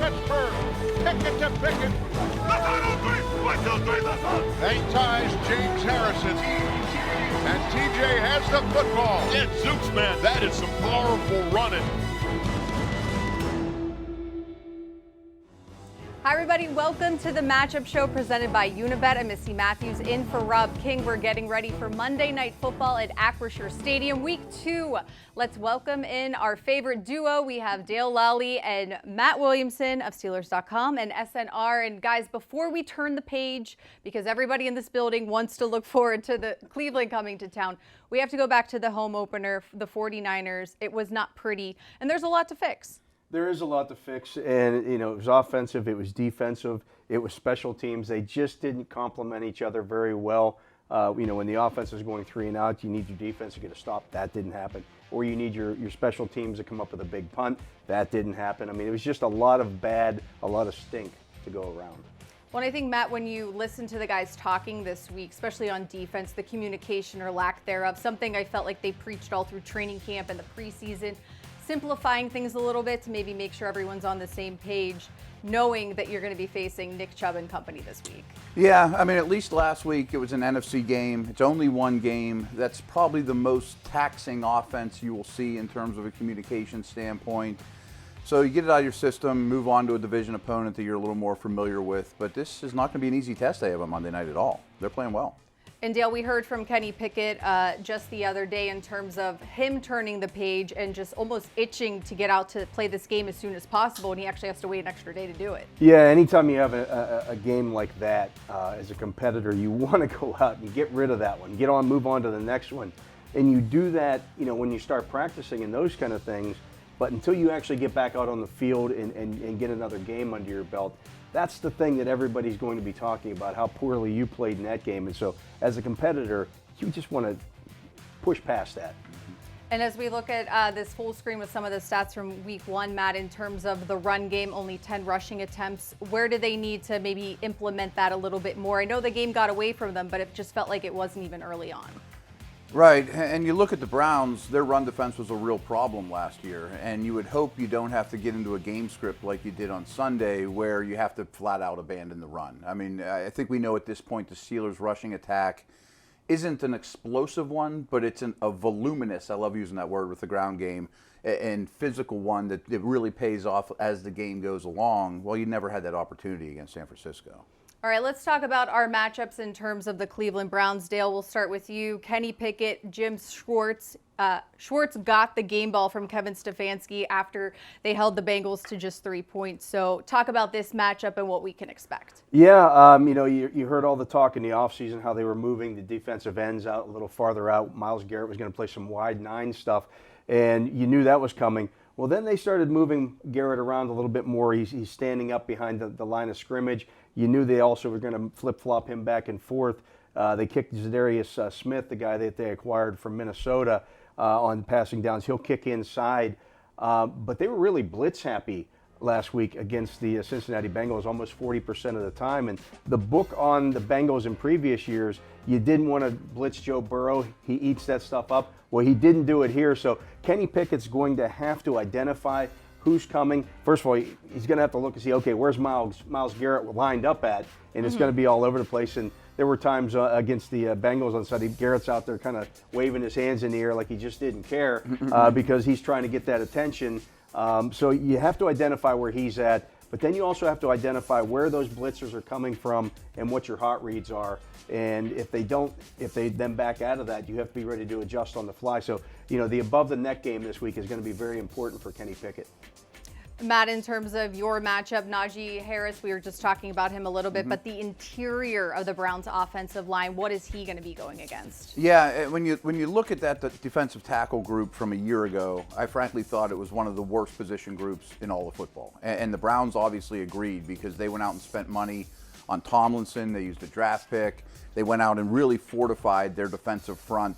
Pittsburgh. Pickett to Pickett. That's 1, 2, 3. 1, 2, 3. That's on. They ties James Harrison. And TJ has the football. Yeah, Zooks, man, that is some powerful running. Hi everybody, welcome to the Matchup Show presented by Unibet. I'm Missi Matthews in for Rob King. We're getting ready for Monday Night Football at Acrisure Stadium, Week 2. Let's welcome in our favorite duo. We have Lolley and Matt Williamson of Steelers.com and SNR. And guys, before we turn the page, because everybody in this building wants to look forward to the Cleveland coming to town, we have to go back to the home opener, the 49ers. It was not pretty, and there's a lot to fix. There is a lot to fix, and it was offensive, it was defensive, it was special teams. They just didn't complement each other very well. When the offense is going 3 and out, you need your defense to get a stop. That didn't happen. Or you need your special teams to come up with a big punt. That didn't happen. I mean, it was just a lot of bad, a lot of stink to go around. Well, I think, Matt, when you listen to the guys talking this week, especially on defense, the communication or lack thereof, something I felt like they preached all through training camp and the preseason, simplifying things a little bit to maybe make sure everyone's on the same page, knowing that you're going to be facing Nick Chubb and company this week. Yeah, I mean, at least last week it was an NFC game. It's only one game. That's probably the most taxing offense you will see in terms of a communication standpoint. So you get it out of your system, move on to a division opponent that you're a little more familiar with. But this is not going to be an easy test day of a Monday night at all. They're playing well. And Dale, we heard from Kenny Pickett just the other day in terms of him turning the page and just almost itching to get out to play this game as soon as possible, and he actually has to wait an extra day to do it. Yeah, anytime you have a game like that as a competitor, you want to go out and get rid of that one, move on to the next one. And you do that, when you start practicing and those kind of things, but until you actually get back out on the field and get another game under your belt, that's the thing that everybody's going to be talking about, how poorly you played in that game. And so as a competitor, you just want to push past that. And as we look at this full screen with some of the stats from week 1, Matt, in terms of the run game, only 10 rushing attempts, where do they need to maybe implement that a little bit more? I know the game got away from them, but it just felt like it wasn't even early on. Right, and you look at the Browns, their run defense was a real problem last year, and you would hope you don't have to get into a game script like you did on Sunday where you have to flat out abandon the run. I mean, I think we know at this point the Steelers' rushing attack isn't an explosive one, but it's a voluminous, I love using that word with the ground game, and physical one that it really pays off as the game goes along. Well, you never had that opportunity against San Francisco. All right, let's talk about our matchups in terms of the Cleveland Browns. Dale, we'll start with you. Kenny Pickett, Jim Schwartz. Schwartz got the game ball from Kevin Stefanski after they held the Bengals to just 3 points. So talk about this matchup and what we can expect. Yeah, you heard all the talk in the offseason, how they were moving the defensive ends out a little farther out. Myles Garrett was going to play some wide 9 stuff, and you knew that was coming. Well, then they started moving Garrett around a little bit more. He's standing up behind the line of scrimmage. You knew they also were going to flip-flop him back and forth. They kicked Zadarius Smith, the guy that they acquired from Minnesota, on passing downs. He'll kick inside. But they were really blitz happy last week against the Cincinnati Bengals almost 40% of the time. And the book on the Bengals in previous years, you didn't want to blitz Joe Burrow. He eats that stuff up. Well, he didn't do it here. So Kenny Pickett's going to have to identify who's coming. First of all, he's going to have to look and see, okay, where's Myles Garrett lined up at? And it's going to be all over the place. And there were times against the Bengals on Sunday, Garrett's out there kind of waving his hands in the air like he just didn't care because he's trying to get that attention. So you have to identify where he's at. But then you also have to identify where those blitzers are coming from and what your hot reads are. And if they then back out of that, you have to be ready to adjust on the fly. So, the above the net game this week is going to be very important for Kenny Pickett. Matt, in terms of your matchup, Najee Harris, we were just talking about him a little bit, but the interior of the Browns' offensive line, what is he going to be going against? Yeah, when you look at that defensive tackle group from a year ago, I frankly thought it was one of the worst position groups in all of football. And the Browns obviously agreed because they went out and spent money on Tomlinson. They used a draft pick. They went out and really fortified their defensive front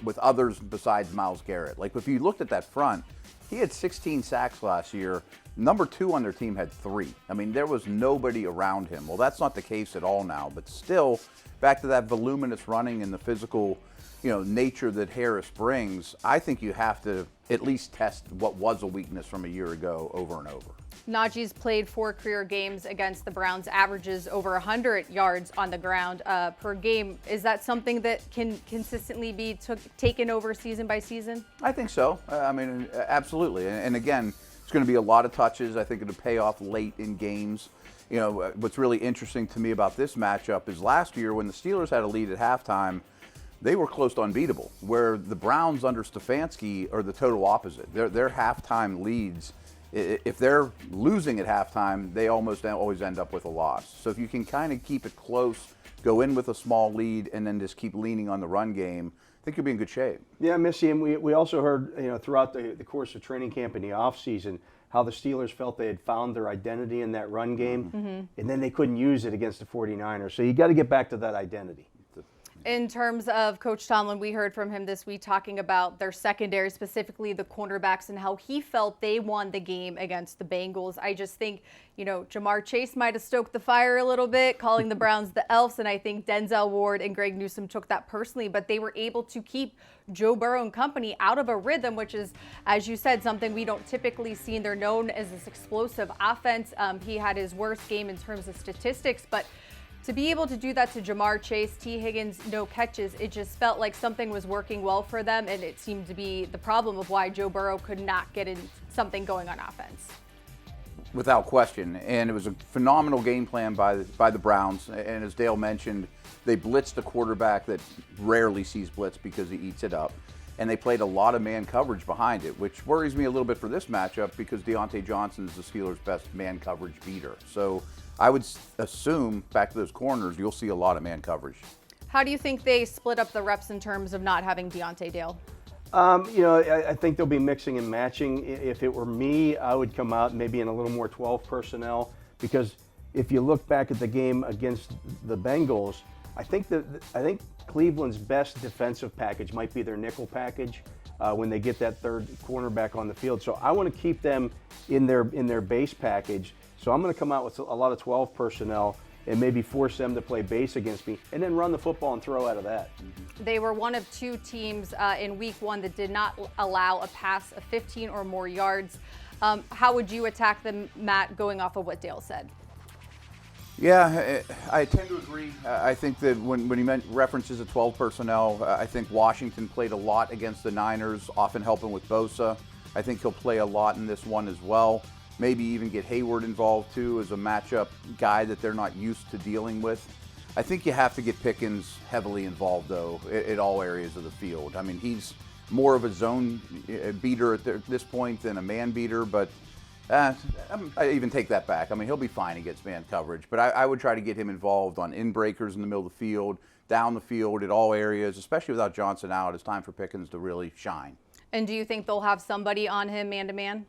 with others besides Myles Garrett. Like, if you looked at that front, he had 16 sacks last year. Number 2 on their team had 3. I mean, there was nobody around him. Well, that's not the case at all now. But still, back to that voluminous running and the physical, nature that Harris brings, I think you have to at least test what was a weakness from a year ago over and over. Najee's played 4 career games against the Browns, averages over 100 yards on the ground per game. Is that something that can consistently be taken over season by season? I think so. I mean, absolutely. And again, it's going to be a lot of touches. I think it'll pay off late in games. You know, what's really interesting to me about this matchup is last year when the Steelers had a lead at halftime, they were close to unbeatable, where the Browns under Stefanski are the total opposite. Their halftime leads, if they're losing at halftime, they almost always end up with a loss. So if you can kind of keep it close, go in with a small lead, and then just keep leaning on the run game, I think you'll be in good shape. Yeah, Missy, and we also heard, you know, throughout the course of training camp in the offseason how the Steelers felt they had found their identity in that run game, and then they couldn't use it against the 49ers. So you got to get back to that identity. In terms of Coach Tomlin, we heard from him this week talking about their secondary, specifically the cornerbacks, and how he felt they won the game against the Bengals. I just think, you know, Jamar Chase might have stoked the fire a little bit, calling the Browns the Elves, and I think Denzel Ward and Greg Newsome took that personally, but they were able to keep Joe Burrow and company out of a rhythm, which is, as you said, something we don't typically see. They're known as this explosive offense. He had his worst game in terms of statistics, but to be able to do that to Jamar Chase, T. Higgins, no catches, it just felt like something was working well for them, and it seemed to be the problem of why Joe Burrow could not get in something going on offense. Without question, and it was a phenomenal game plan by the Browns, and as Dale mentioned, they blitzed a quarterback that rarely sees blitz because he eats it up, and they played a lot of man coverage behind it, which worries me a little bit for this matchup because Deontay Johnson is the Steelers' best man coverage beater. So I would assume, back to those corners, you'll see a lot of man coverage. How do you think they split up the reps in terms of not having Deontay, Dale? You know, I think they'll be mixing and matching. If it were me, I would come out maybe in a little more 12 personnel, because if you look back at the game against the Bengals, I think Cleveland's best defensive package might be their nickel package when they get that third cornerback on the field. So I want to keep them in their base package. So I'm going to come out with a lot of 12 personnel and maybe force them to play base against me and then run the football and throw out of that. They were one of 2 teams in week 1 that did not allow a pass of 15 or more yards. How would you attack them, Matt, going off of what Dale said? Yeah, I tend to agree. I think that when he references a 12 personnel, I think Washington played a lot against the Niners, often helping with Bosa. I think he'll play a lot in this one as well. Maybe even get Hayward involved too as a matchup guy that they're not used to dealing with. I think you have to get Pickens heavily involved though at all areas of the field. I mean, he's more of a zone beater at this point than a man beater, but I even take that back. I mean, he'll be fine against man coverage, but I would try to get him involved on in breakers in the middle of the field, down the field at all areas, especially without Johnson out. It's time for Pickens to really shine. And do you think they'll have somebody on him man-to-man?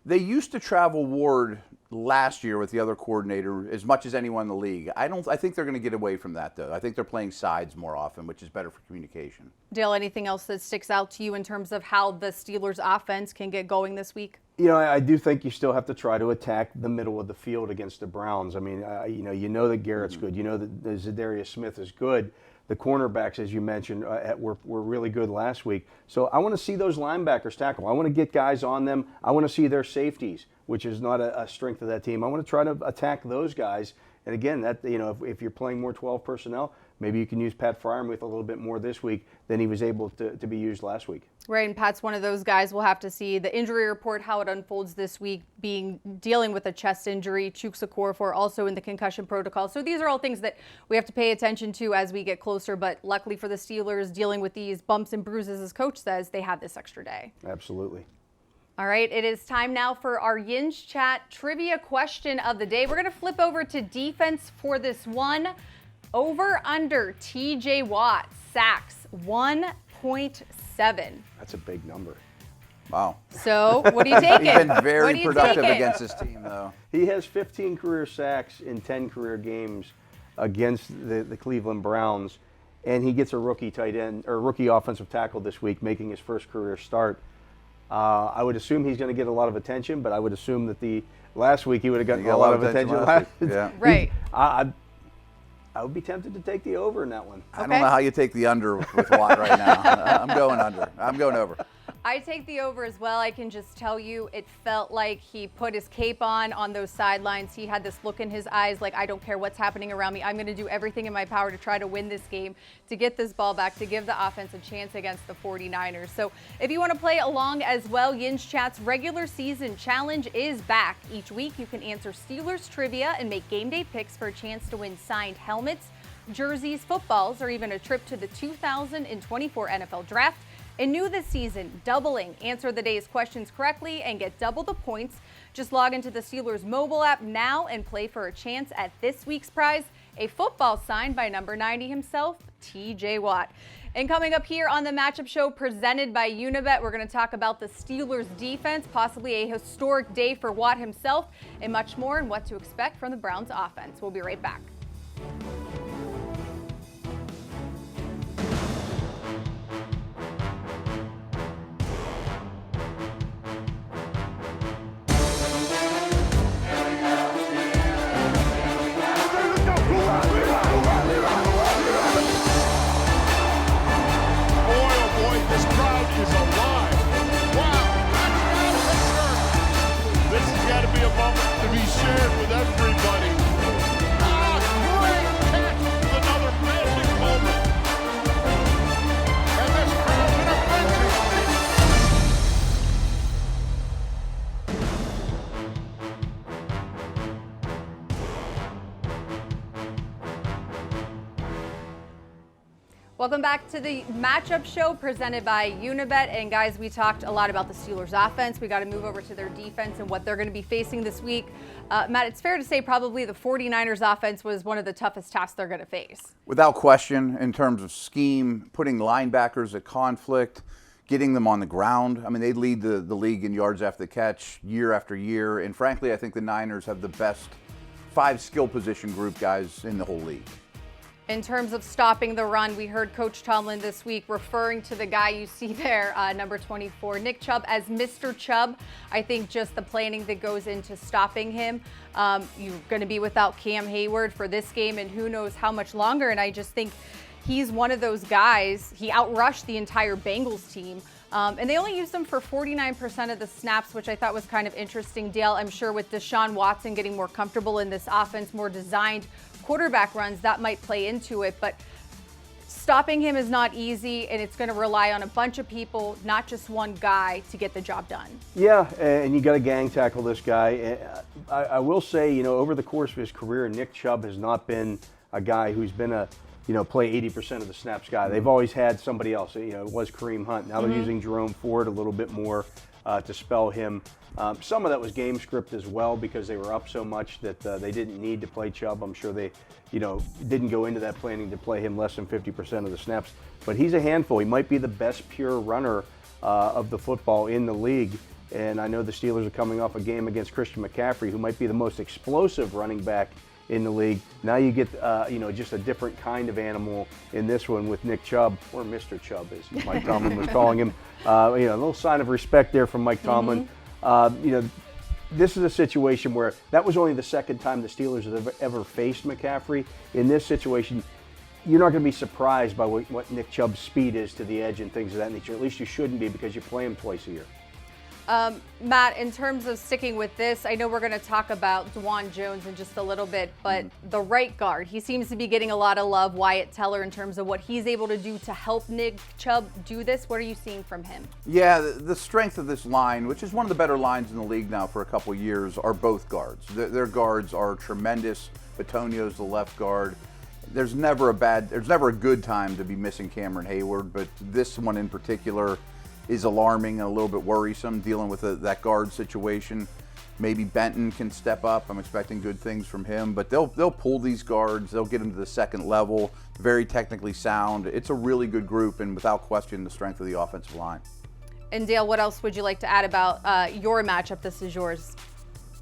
They used to travel Ward last year with the other coordinator as much as anyone in the league. I think they're going to get away from that, though. I think they're playing sides more often, which is better for communication. Dale, anything else that sticks out to you in terms of how the Steelers' offense can get going this week? You know, I do think you still have to try to attack the middle of the field against the Browns. I mean, you know that Garrett's good. You know that Zadarius Smith is good. The cornerbacks, as you mentioned, were really good last week. So I want to see those linebackers tackle. I want to get guys on them. I want to see their safeties, which is not a strength of that team. I want to try to attack those guys. And again, that if you're playing more 12 personnel, maybe you can use Pat Freiermuth a little bit more this week than he was able to be used last week. Right, and Pat's one of those guys. We'll have to see the injury report, how it unfolds this week, dealing with a chest injury, Chuks Okorafor also in the concussion protocol. So these are all things that we have to pay attention to as we get closer. But luckily for the Steelers, dealing with these bumps and bruises, as Coach says, they have this extra day. Absolutely. All right, it is time now for our Yinz Chat trivia question of the day. We're going to flip over to defense for this one. Over under TJ Watt sacks 1.7. That's a big number. Wow. So what are you taking? He's been very productive against this team, though. He has 15 career sacks in 10 career games against the Cleveland Browns, and he gets a rookie tight end or rookie offensive tackle this week, making his first career start. I would assume he's going to get a lot of attention, but I would assume that last week he would have gotten a lot of attention. Yeah. Right. I would be tempted to take the over in that one. I don't know how you take the under with Watt right now. I'm going under. I'm going over. I take the over as well. I can just tell you it felt like he put his cape on those sidelines. He had this look in his eyes like, I don't care what's happening around me. I'm going to do everything in my power to try to win this game, to get this ball back, to give the offense a chance against the 49ers. So if you want to play along as well, Yin's Chat's regular season challenge is back. Each week you can answer Steelers trivia and make game day picks for a chance to win signed helmets, jerseys, footballs, or even a trip to the 2024 NFL Draft. And new this season, doubling. Answer the day's questions correctly and get double the points. Just log into the Steelers mobile app now and play for a chance at this week's prize, a football signed by number 90 himself, TJ Watt. And coming up here on the Matchup Show presented by Unibet, we're going to talk about the Steelers defense, possibly a historic day for Watt himself, and much more, and what to expect from the Browns offense. We'll be right back. To be shared with everybody. Great catch! Another magic moment. And this crowd's in a frenzy. Welcome back to the Matchup Show presented by Unibet. And guys, we talked a lot about the Steelers offense. We got to move over to their defense and what they're going to be facing this week. Matt, it's fair to say probably the 49ers offense was one of the toughest tasks they're going to face. Without question, in terms of scheme, putting linebackers at conflict, getting them on the ground. I mean, they lead the league in yards after the catch year after year. And frankly, I think the Niners have the best 5 skill position group guys in the whole league. In terms of stopping the run, we heard Coach Tomlin this week referring to the guy you see there, number 24, Nick Chubb, as Mr. Chubb. I think just the planning that goes into stopping him. You're going to be without Cam Hayward for this game and who knows how much longer. And I just think he's one of those guys. He outrushed the entire Bengals team. And they only used him for 49% of the snaps, which I thought was kind of interesting. Dale, I'm sure with Deshaun Watson getting more comfortable in this offense, more designed quarterback runs, that might play into it. But stopping him is not easy, and it's going to rely on a bunch of people, not just one guy, to get the job done. Yeah, and you got to gang tackle this guy. I will say, you know, over the course of his career, Nick Chubb has not been a guy who's been a play 80% of the snaps guy. They've always had somebody else. You know, it was Kareem Hunt. Now they're using Jerome Ford a little bit more to spell him. Some of that was game script as well because they were up so much that they didn't need to play Chubb. I'm sure they, didn't go into that planning to play him less than 50% of the snaps. But he's a handful. He might be the best pure runner of the football in the league. And I know the Steelers are coming off a game against Christian McCaffrey, who might be the most explosive running back in the league. Now you get, just a different kind of animal in this one with Nick Chubb, or Mr. Chubb, as Mike Tomlin was calling him. A little sign of respect there from Mike Tomlin. This is a situation where that was only the second time the Steelers have ever faced McCaffrey. In this situation, you're not going to be surprised by what Nick Chubb's speed is to the edge and things of that nature. At least you shouldn't be because you play him twice a year. Matt, in terms of sticking with this, I know we're going to talk about Dwan Jones in just a little bit, but the right guard, he seems to be getting a lot of love. Wyatt Teller, in terms of what he's able to do to help Nick Chubb do this. What are you seeing from him? Yeah, the strength of this line, which is one of the better lines in the league now for a couple of years, are both guards. Their guards are tremendous. Bitonio's the left guard. There's never a good time to be missing Cameron Hayward, but this one in particular is alarming and a little bit worrisome, dealing with that guard situation. Maybe Benton can step up. I'm expecting good things from him, but they'll pull these guards. They'll get them to the second level, very technically sound. It's a really good group, and without question, the strength of the offensive line. And Dale, what else would you like to add about your matchup? This is yours.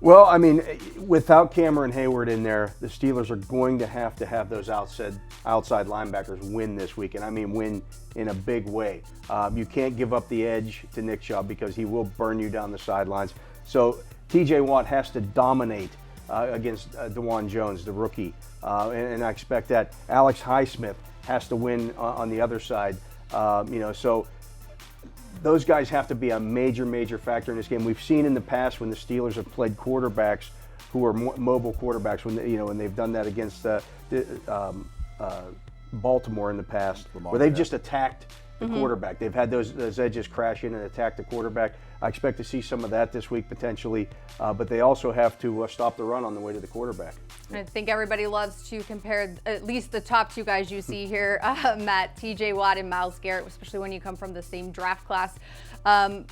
Well, I mean, without Cameron Hayward in there, the Steelers are going to have those outside linebackers win this week, and I mean win in a big way. You can't give up the edge to Nick Chubb because he will burn you down the sidelines. So TJ Watt has to dominate against Dwan Jones, the rookie, and I expect that. Alex Highsmith has to win on the other side. So those guys have to be a major factor in this game. We've seen in the past when the Steelers have played quarterbacks who are mobile quarterbacks, when when they've done that against Baltimore in the past, where they've just attacked the quarterback. They've had those edges crash in and attack the quarterback. I expect to see some of that this week potentially, but they also have to stop the run on the way to the quarterback. I think everybody loves to compare at least the top two guys you see here, Matt, TJ Watt and Myles Garrett, especially when you come from the same draft class.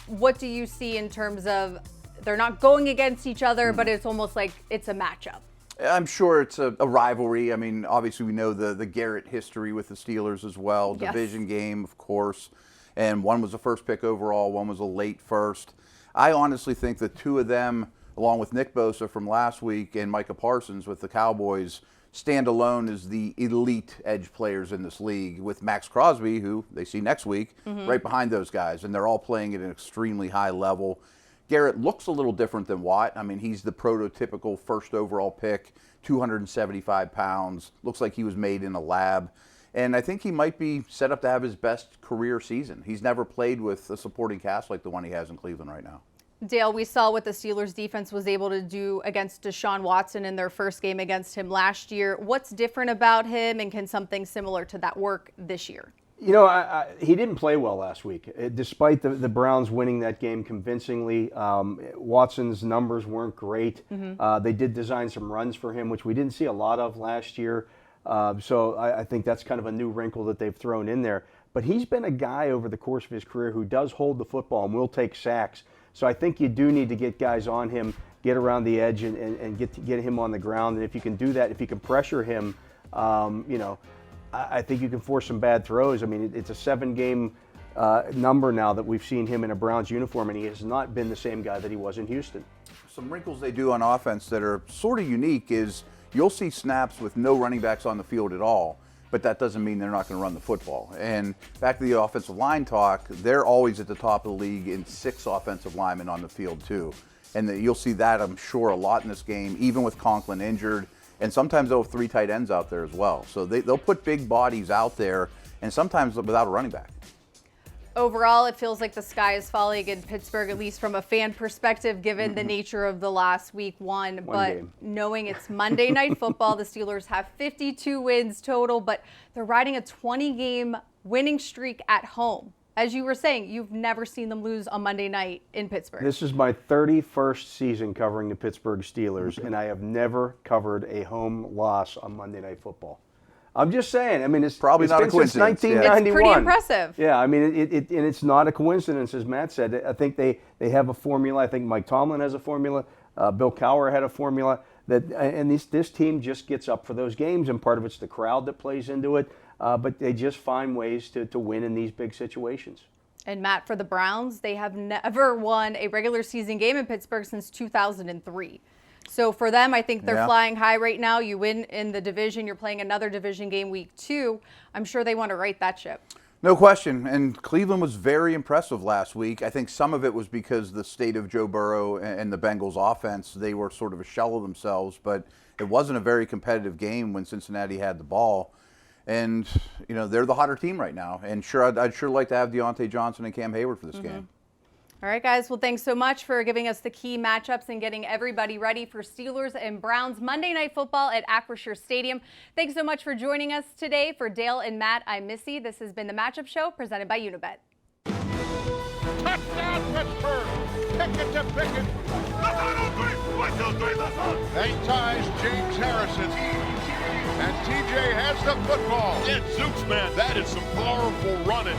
What do you see in terms of they're not going against each other, but it's almost like it's a matchup? I'm sure it's a rivalry. I mean, obviously we know the Garrett history with the Steelers as well. Yes. Division game, of course. And one was a first pick overall, one was a late first. I honestly think the two of them, along with Nick Bosa from last week and Micah Parsons with the Cowboys, stand alone as the elite edge players in this league, with Max Crosby, who they see next week, right behind those guys. And they're all playing at an extremely high level. Garrett looks a little different than Watt. I mean, he's the prototypical first overall pick, 275 pounds. Looks like he was made in a lab. And I think he might be set up to have his best career season. He's never played with a supporting cast like the one he has in Cleveland right now. Dale, we saw what the Steelers defense was able to do against Deshaun Watson in their first game against him last year. What's different about him, and can something similar to that work this year? You know, he didn't play well last week. Despite the Browns winning that game convincingly, Watson's numbers weren't great. They did design some runs for him, which we didn't see a lot of last year. So I think that's kind of a new wrinkle that they've thrown in there. But he's been a guy over the course of his career who does hold the football and will take sacks. So I think you do need to get guys on him, get around the edge, and get him on the ground. And if you can do that, if you can pressure him, I think you can force some bad throws. I mean, it's a 7-game number now that we've seen him in a Browns uniform, and he has not been the same guy that he was in Houston. Some wrinkles they do on offense that are sort of unique is you'll see snaps with no running backs on the field at all, but that doesn't mean they're not going to run the football. And back to the offensive line talk, they're always at the top of the league in 6 offensive linemen on the field too. And you'll see that, I'm sure, a lot in this game, even with Conklin injured. And sometimes they'll have 3 tight ends out there as well. So they'll put big bodies out there, and sometimes without a running back. Overall, it feels like the sky is falling in Pittsburgh, at least from a fan perspective, given the nature of the last week one. But game. knowing it's Monday Night Football, the Steelers have 52 wins total, but they're riding a 20-game winning streak at home. As you were saying, you've never seen them lose on Monday night in Pittsburgh. This is my 31st season covering the Pittsburgh Steelers, and I have never covered a home loss on Monday Night Football. I'm just saying. I mean, it's probably it's not been a coincidence. Since 1991. It's pretty impressive. Yeah, I mean, and it's not a coincidence, as Matt said. I think they have a formula. I think Mike Tomlin has a formula. Bill Cowher had a formula. And this team just gets up for those games, and part of it's the crowd that plays into it. But they just find ways to win in these big situations. And Matt, for the Browns, they have never won a regular season game in Pittsburgh since 2003. So for them, I think they're flying high right now. You win in the division. You're playing another division game week 2. I'm sure they want to right that ship. No question. And Cleveland was very impressive last week. I think some of it was because the state of Joe Burrow and the Bengals offense, they were sort of a shell of themselves. But it wasn't a very competitive game when Cincinnati had the ball. And, you know, they're the hotter team right now. And I'd sure like to have Deontay Johnson and Cam Hayward for this game. All right, guys. Well, thanks so much for giving us the key matchups and getting everybody ready for Steelers and Browns Monday Night Football at Acrisure Stadium. Thanks so much for joining us today. For Dale and Matt, I'm Missy. This has been the Matchup Show presented by Unibet. Touchdown, Pittsburgh! Pickett to Pickett. 1, 2, 3, let's go! They ties James Harrison. And TJ has the football. Yeah, Zooks, man, that is some powerful running.